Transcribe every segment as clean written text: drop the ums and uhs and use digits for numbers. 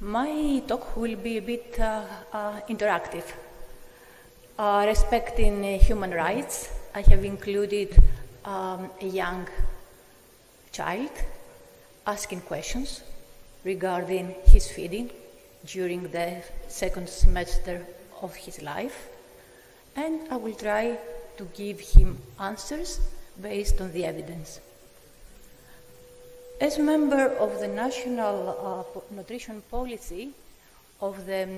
My talk will be a bit interactive. Respecting human rights, I have included a young child asking questions regarding his feeding during the second semester of his life, and I will try to give him answers based on the evidence. As member of the National Nutrition Policy of the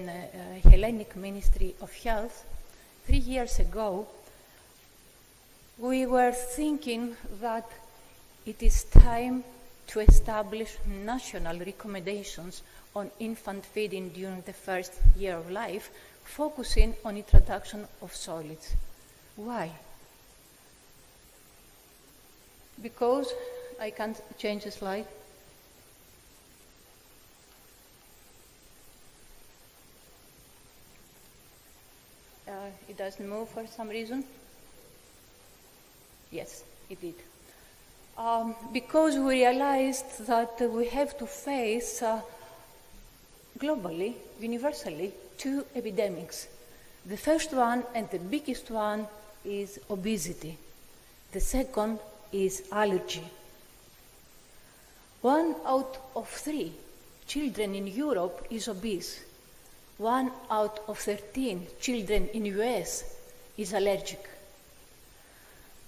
Hellenic Ministry of Health, 3 years ago, we were thinking that it is time to establish national recommendations on infant feeding during the first year of life, focusing on introduction of solids. Why? Because I can't change the slide. It doesn't move for some reason. Yes, it did. Because we realized that we have to face globally, universally, 2 epidemics. The first one and the biggest one is obesity. The second is allergy. 1 out of 3 children in Europe is obese. 1 out of 13 children in US is allergic.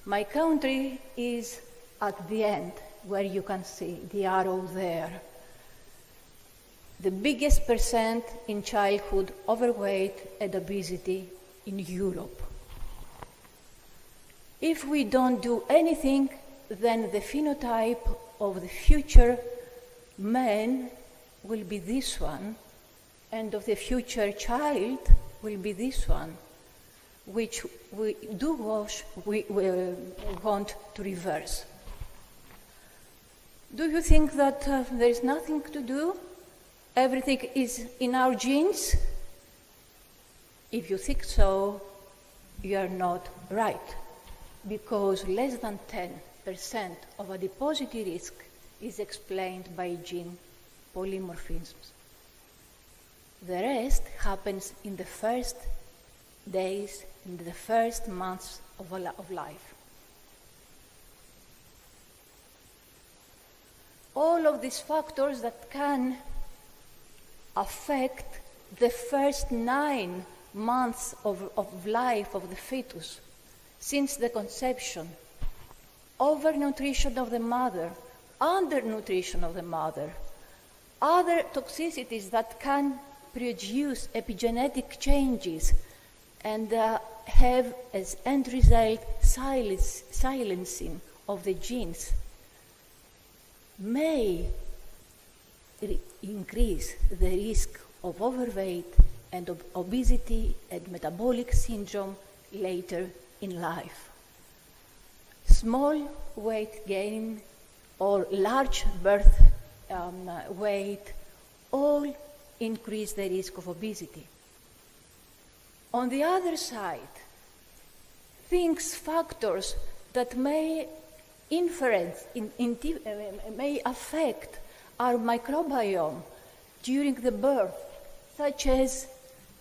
My country is at the end, where you can see the arrow there. The biggest percent in childhood overweight and obesity in Europe. If we don't do anything, then the phenotype of the future man will be this one, and of the future child will be this one, which we want to reverse. Do you think that there is nothing to do? Everything is in our genes? If you think so, you are not right, because less than 10% of adiposity risk is explained by gene polymorphisms. The rest happens in the first days, in the first months of life. All of these factors that can affect the first 9 months of life of the fetus, since the conception, overnutrition of the mother, undernutrition of the mother, other toxicities that can produce epigenetic changes and have as end result silencing of the genes, may increase the risk of overweight and of obesity and metabolic syndrome later in life. Small weight gain or large birth weight all increase the risk of obesity. On the other side, factors that may may affect our microbiome during the birth, such as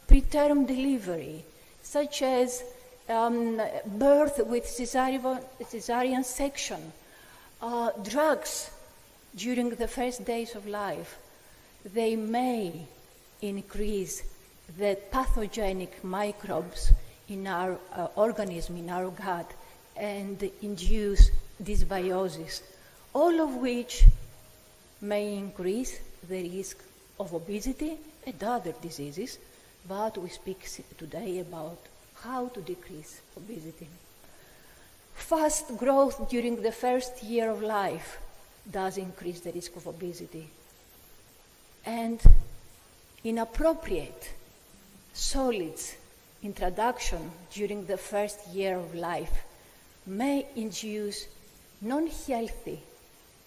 preterm delivery, such as birth with cesarean section, drugs during the first days of life, they may increase the pathogenic microbes in our organism, in our gut, and induce dysbiosis, all of which may increase the risk of obesity and other diseases, but we speak today about how to decrease obesity. Fast growth during the first year of life does increase the risk of obesity. And inappropriate solids introduction during the first year of life may induce non-healthy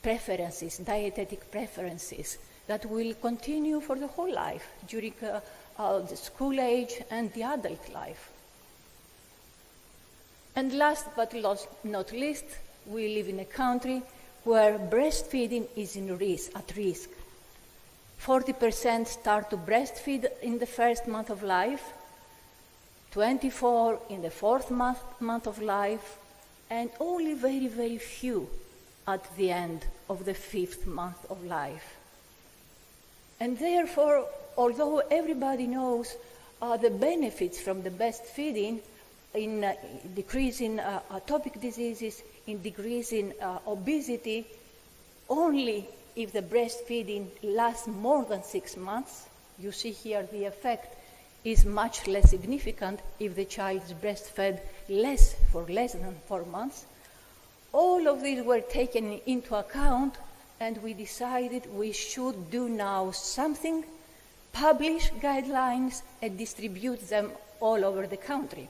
preferences, dietetic preferences, that will continue for the whole life during the school age and the adult life. And last but not least, we live in a country where breastfeeding is at risk. 40% start to breastfeed in the first month of life, 24 in the fourth month of life, and only very, very few at the end of the fifth month of life. And therefore, although everybody knows the benefits from the breastfeeding in decreasing atopic diseases, in decreasing obesity, only if the breastfeeding lasts more than 6 months, you see here the effect is much less significant if the child is breastfed for less than 4 months. All of these were taken into account, and we decided we should do now something, publish guidelines, and distribute them all over the country.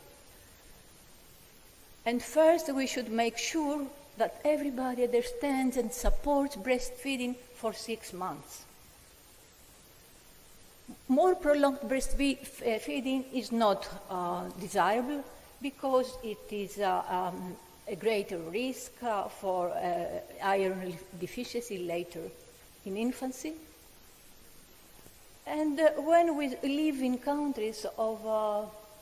And first, we should make sure that everybody understands and supports breastfeeding for 6 months. More prolonged breastfeeding is not desirable because it is a greater risk for iron deficiency later in infancy. And when we live in countries of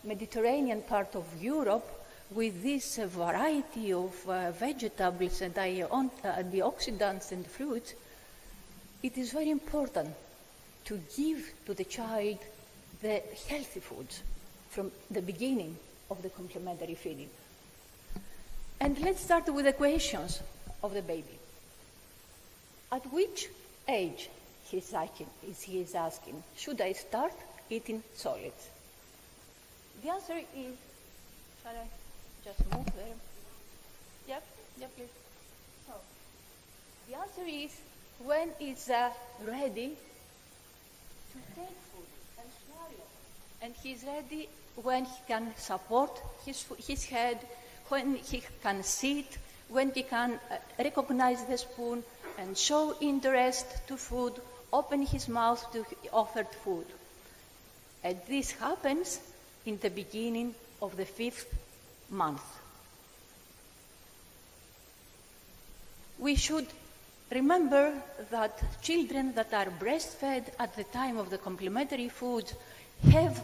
Mediterranean part of Europe, with this variety of vegetables and antioxidants and fruits, it is very important to give to the child the healthy foods from the beginning of the complementary feeding. And let's start with the questions of the baby. At which age he is asking, should I start eating solids? The answer is, shall I just move there? Yep, please. So, the answer is when it's ready to take food and swallow. And he's ready when he can support his head, when he can sit, when he can recognize the spoon and show interest to food, open his mouth to offered food. And this happens in the beginning of the 5th month. We should remember that children that are breastfed at the time of the complementary foods have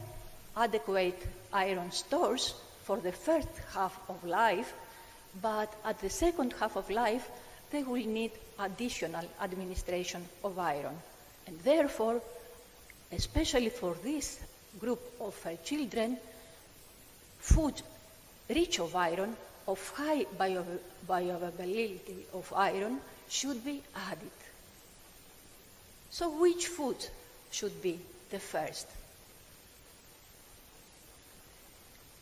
adequate iron stores for the first half of life, but at the second half of life, they will need additional administration of iron. And therefore, especially for this group of children, food rich of iron, of high bioavailability of iron, should be added. So which food should be the first?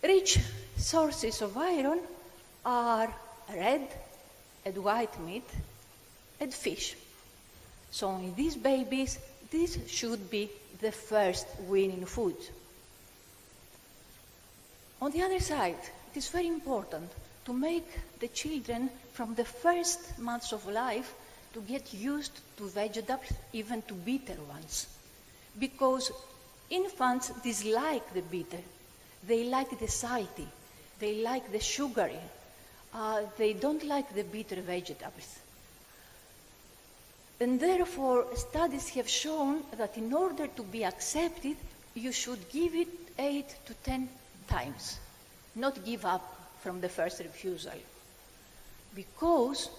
Rich sources of iron are red and white meat and fish. So in these babies, this should be the first winning food. On the other side, it is very important to make the children from the first months of life to get used to vegetables, even to bitter ones. Because infants dislike the bitter. They like the salty. They like the sugary. They don't like the bitter vegetables. And therefore, studies have shown that in order to be accepted, you should give it 8 to 10 times, not give up from the first refusal. Because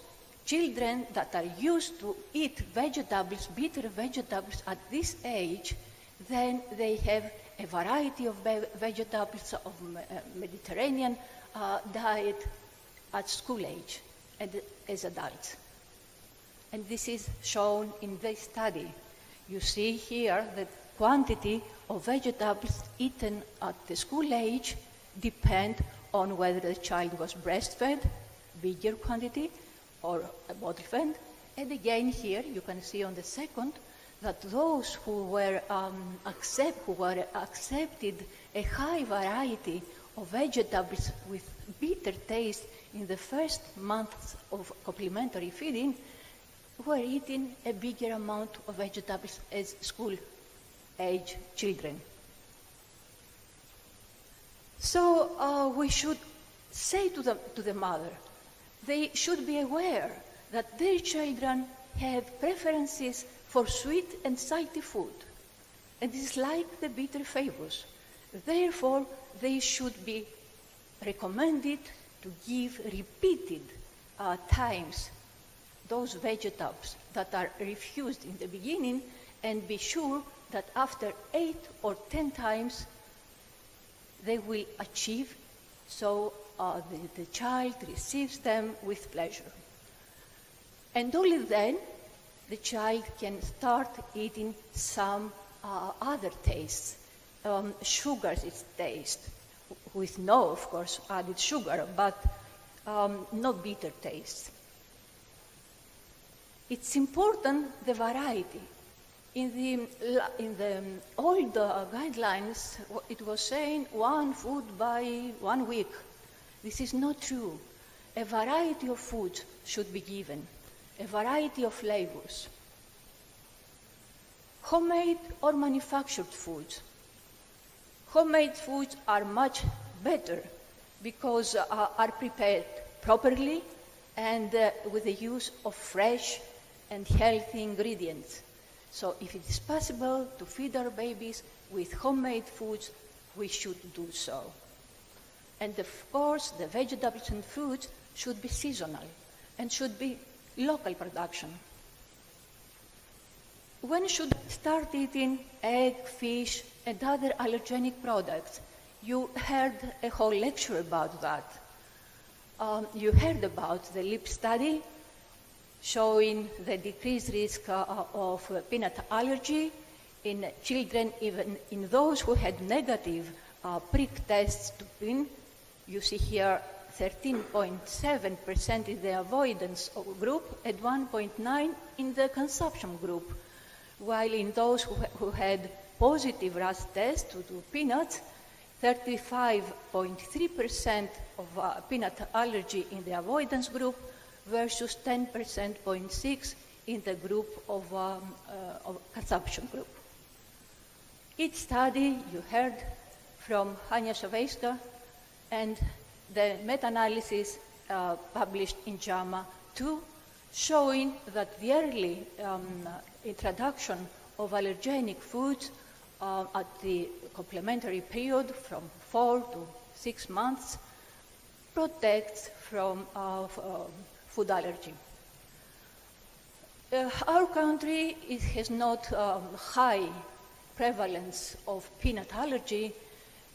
children that are used to eat vegetables, bitter vegetables at this age, then they have a variety of vegetables of Mediterranean diet at school age and as adults. And this is shown in this study. You see here the quantity of vegetables eaten at the school age depend on whether the child was breastfed, bigger quantity, or bottle-fed. And again here, you can see on the second that those who were accepted a high variety of vegetables with bitter taste in the first months of complementary feeding were eating a bigger amount of vegetables as school-age children. So we should say to the mother, they should be aware that their children have preferences for sweet and salty food and dislike the bitter flavors. Therefore, they should be recommended to give repeated times those vegetables that are refused in the beginning, and be sure that after 8 or 10 times they will achieve, so the child receives them with pleasure. And only then the child can start eating some other tastes, sugars its taste, with no, of course, added sugar, but not bitter tastes. It's important, the variety. In the old guidelines, it was saying one food by 1 week. This is not true. A variety of foods should be given, a variety of flavors. Homemade or manufactured foods. Homemade foods are much better because are prepared properly and with the use of fresh and healthy ingredients. So if it is possible to feed our babies with homemade foods, we should do so. And of course, the vegetables and fruits should be seasonal and should be local production. When should we start eating egg, fish, and other allergenic products? You heard a whole lecture about that. You heard about the Lipids study showing the decreased risk of peanut allergy in children, even in those who had negative prick tests to peanut. You see here 13.7% in the avoidance group and 1.9% in the consumption group, while in those who had positive RAS test to do peanuts, 35.3% of peanut allergy in the avoidance group versus 10.6% in the group of consumption group. Each study you heard from Hania Shavejska and the meta-analysis published in JAMA 2 showing that the early introduction of allergenic foods at the complementary period from 4 to 6 months protects from food allergy. Our country has not high prevalence of peanut allergy,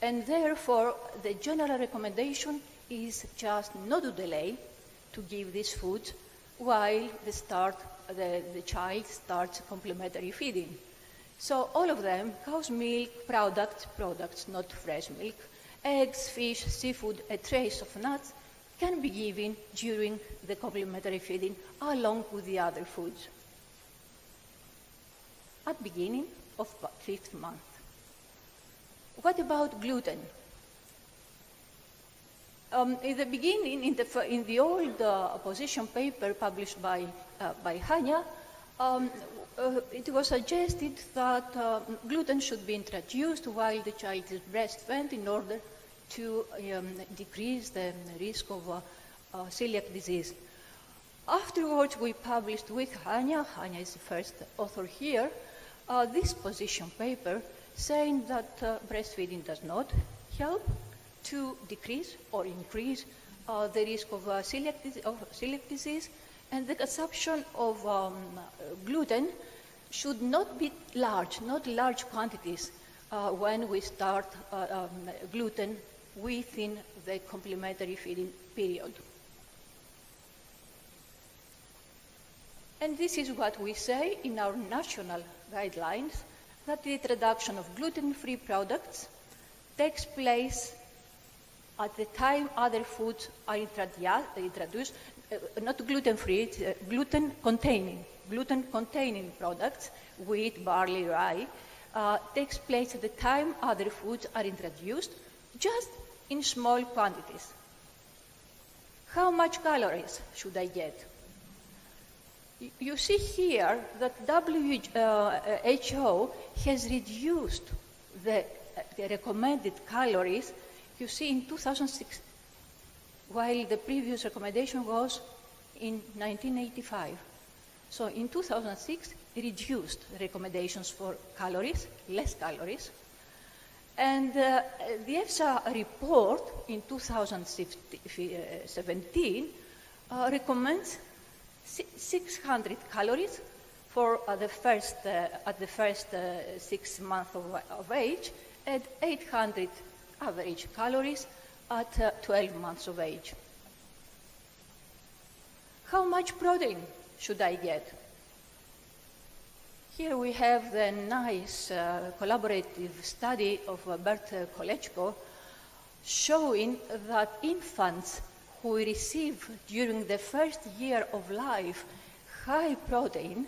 and therefore the general recommendation is just not to delay to give these foods while the child starts complementary feeding. So all of them, cow's milk, products not fresh milk, eggs, fish, seafood, a trace of nuts, can be given during the complementary feeding along with the other foods at beginning of 5th month. What about gluten? In the beginning, in the old opposition paper published by Hania, it was suggested that gluten should be introduced while the child is breastfed in order to decrease the risk of celiac disease. Afterwards, we published with Hania is the first author here, this position paper saying that breastfeeding does not help to decrease or increase the risk of celiac disease, and the consumption of gluten should not be large, not large quantities when we start gluten within the complementary feeding period. And this is what we say in our national guidelines, that the introduction of gluten-free products takes place at the time other foods are introduced, not gluten-free, gluten-containing products, wheat, barley, rye, takes place at the time other foods are introduced, just in small quantities. How much calories should I get? You see here that WHO has reduced the recommended calories, you see, in 2006, while the previous recommendation was in 1985. So in 2006, reduced recommendations for calories, less calories. And the EFSA report in 2017 recommends 600 calories for at the first 6 months of age, and 800 average calories at 12 months of age. How much protein should I get? Here we have the nice collaborative study of Bert Kolechko showing that infants who receive during the first year of life high protein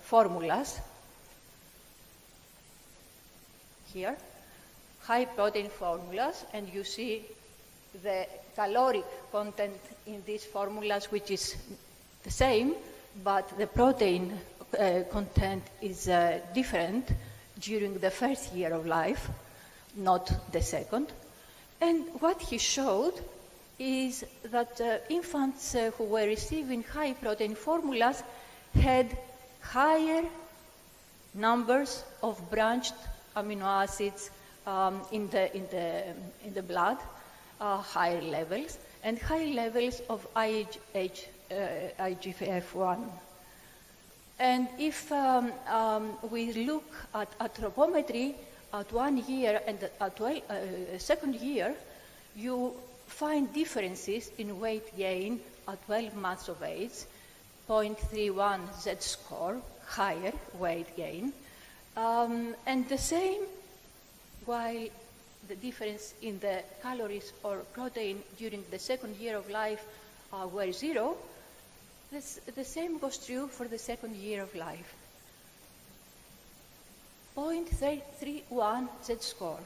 formulas, here, high protein formulas, and you see the caloric content in these formulas, which is the same, but the protein content is different during the first year of life, not the second. And what he showed is that infants who were receiving high protein formulas had higher numbers of branched amino acids in the blood, higher levels, and high levels of IGF-1. And if we look at anthropometry at 1 year and at second year, you find differences in weight gain at 12 months of age, 0.31 Z-score, higher weight gain, and the same while the difference in the calories or protein during the second year of life were 0, the same goes true for the second year of life. 0.31 Z-score.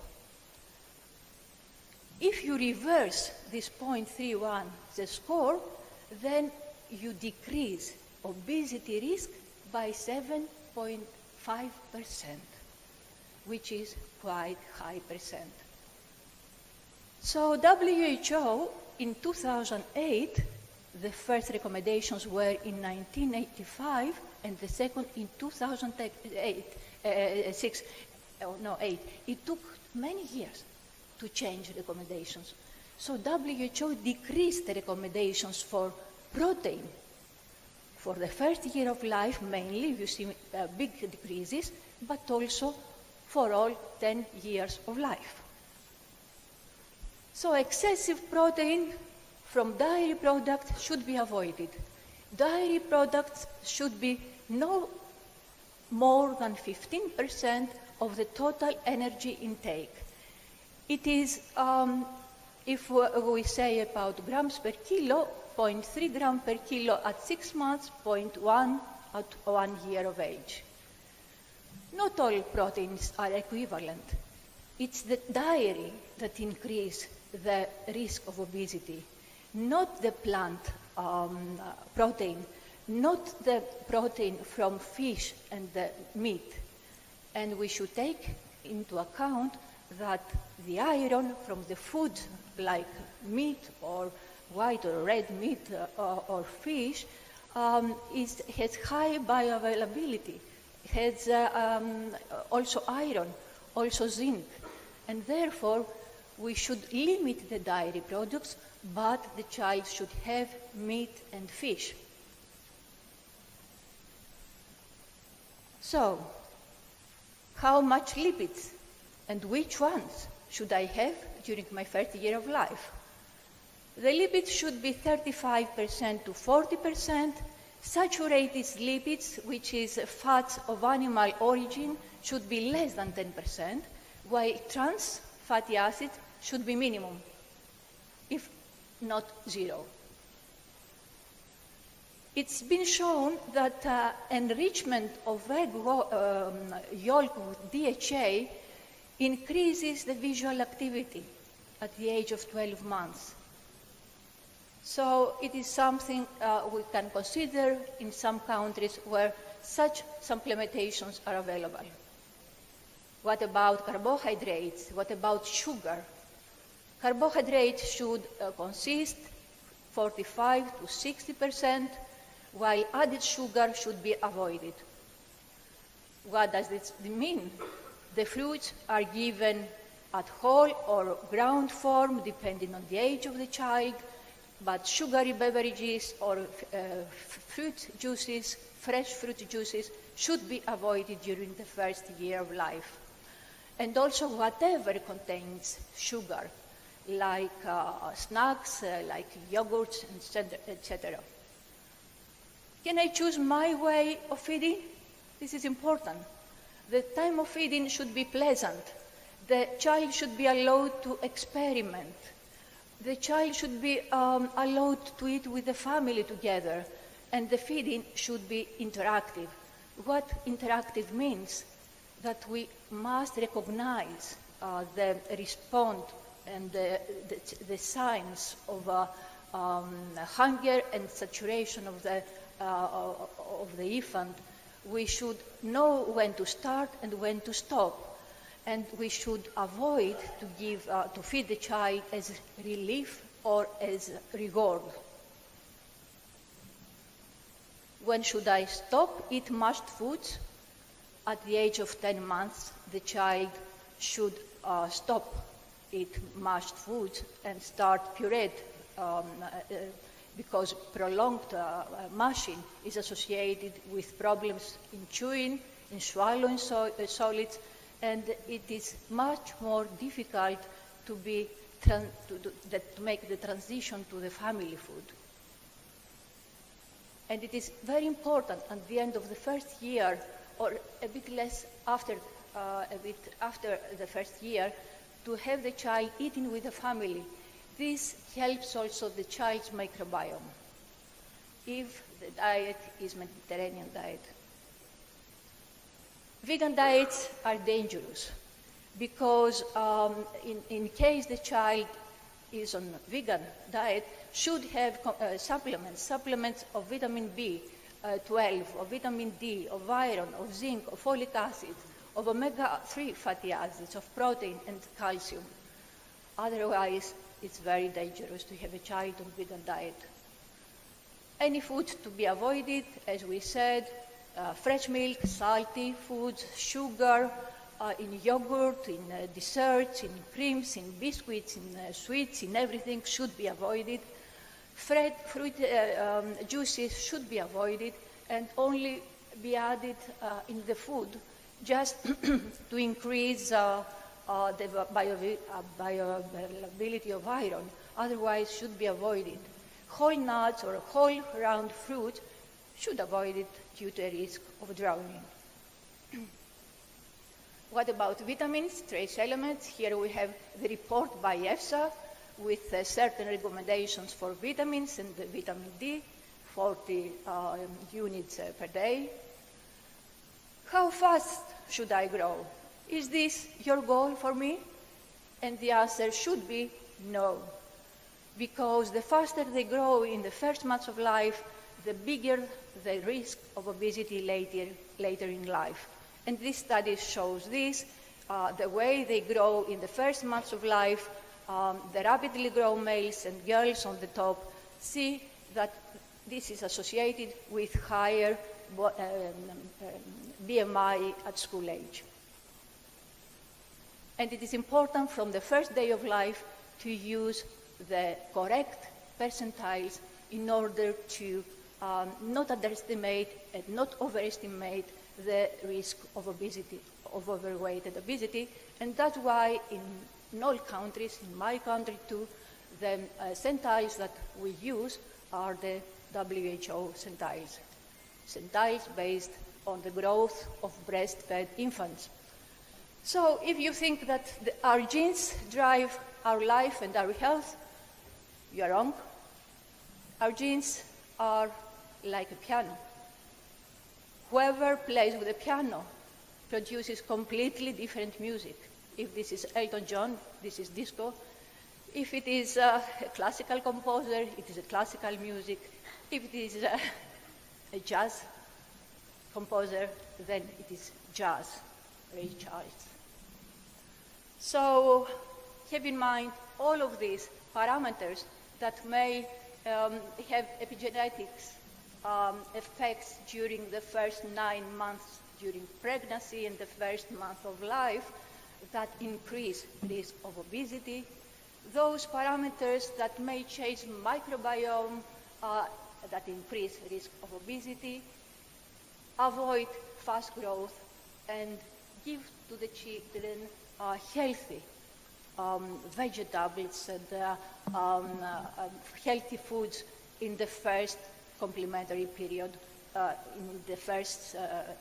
If you reverse this 0.31 Z-score, then you decrease obesity risk by 7.5%, which is quite high percent. So WHO in 2008, the first recommendations were in 1985, and the second in 2008. It took many years to change recommendations. So WHO decreased the recommendations for protein. For the first year of life, mainly, you see big decreases, but also for all 10 years of life. So excessive protein from dairy products should be avoided. Dairy products should be no more than 15% of the total energy intake. It is, if we say about grams per kilo, 0.3 gram per kilo at 6 months, 0.1 at 1 year of age. Not all proteins are equivalent. It's the dairy that increases the risk of obesity, not the plant protein, not the protein from fish and the meat. And we should take into account that the iron from the food like meat or white or red meat or fish has high bioavailability, has also iron, also zinc, and therefore we should limit the dairy products, but the child should have meat and fish. So, how much lipids and which ones should I have during my first year of life? The lipids should be 35% to 40%. Saturated lipids, which is fats of animal origin, should be less than 10%, while trans fatty acids should be minimum, if not 0. It's been shown that enrichment of egg yolk with DHA increases the visual activity at the age of 12 months. So it is something we can consider in some countries where such supplementations are available. What about carbohydrates? What about sugar? Carbohydrates should consist 45 to 60%, while added sugar should be avoided. What does this mean? The fruits are given at whole or ground form, depending on the age of the child, but sugary beverages or fruit juices, fresh fruit juices, should be avoided during the first year of life. And also whatever contains sugar, like snacks, like yogurts, etc. Can I choose my way of feeding? This is important. The time of feeding should be pleasant. The child should be allowed to experiment. The child should be allowed to eat with the family together, and the feeding should be interactive. What interactive means? That we must recognize the response and the signs of hunger and saturation of the infant. We should know when to start and when to stop, and we should avoid to feed the child as relief or as reward. When should I stop eat mashed foods? At the age of 10 months, the child should stop eat mashed foods and start pureed, because prolonged mashing is associated with problems in chewing, in swallowing solids, and it is much more difficult to make the transition to the family food. And it is very important at the end of the first year, or a bit after the first year, to have the child eating with the family. This helps also the child's microbiome, if the diet is Mediterranean diet. Vegan diets are dangerous because in case the child is on a vegan diet, should have supplements of vitamin B12, of vitamin D, of iron, of zinc, of folic acid, of omega-3 fatty acids, of protein and calcium. Otherwise, it's very dangerous to have a child on vegan diet. Any food to be avoided, as we said, fresh milk, salty foods, sugar, in yogurt, in desserts, in creams, in biscuits, in sweets, in everything should be avoided. Fruit juices should be avoided and only be added in the food just to increase the bioavailability of iron. Otherwise, should be avoided. Whole nuts or whole round fruit should avoid it due to a risk of drowning. What about vitamins, trace elements? Here we have the report by EFSA with certain recommendations for vitamins and the vitamin D, 40 units per day. How fast should I grow? Is this your goal for me? And the answer should be no, because the faster they grow in the first months of life, the bigger the risk of obesity later in life. And this study shows this. The way they grow in the first months of life, the rapidly grow males and girls on the top see that this is associated with higher BMI at school age. And it is important from the first day of life to use the correct percentiles in order to not underestimate and not overestimate the risk of obesity, of overweight and obesity. And that's why in all countries, in my country too, the centiles that we use are the WHO centiles. Centiles based on the growth of breastfed infants. So if you think that our genes drive our life and our health, you are wrong. Our genes are like a piano. Whoever plays with a piano produces completely different music. If this is Elton John, this is disco. If it is a classical composer, it is a classical music. If it is a jazz composer, then it is jazz, Ray Charles. So have in mind all of these parameters that may have epigenetics effects during the first 9 months during pregnancy and the first month of life that increase risk of obesity. Those parameters that may change microbiome that increase risk of obesity, avoid fast growth, and give to the children healthy vegetables and healthy foods in the first complementary period,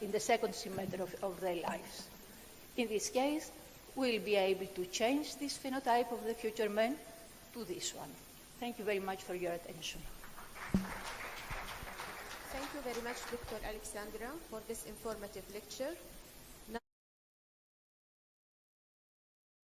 in the second semester of their lives. In this case, we'll be able to change this phenotype of the future men to this one. Thank you very much for your attention. Thank you very much, Dr. Alexandra, for this informative lecture.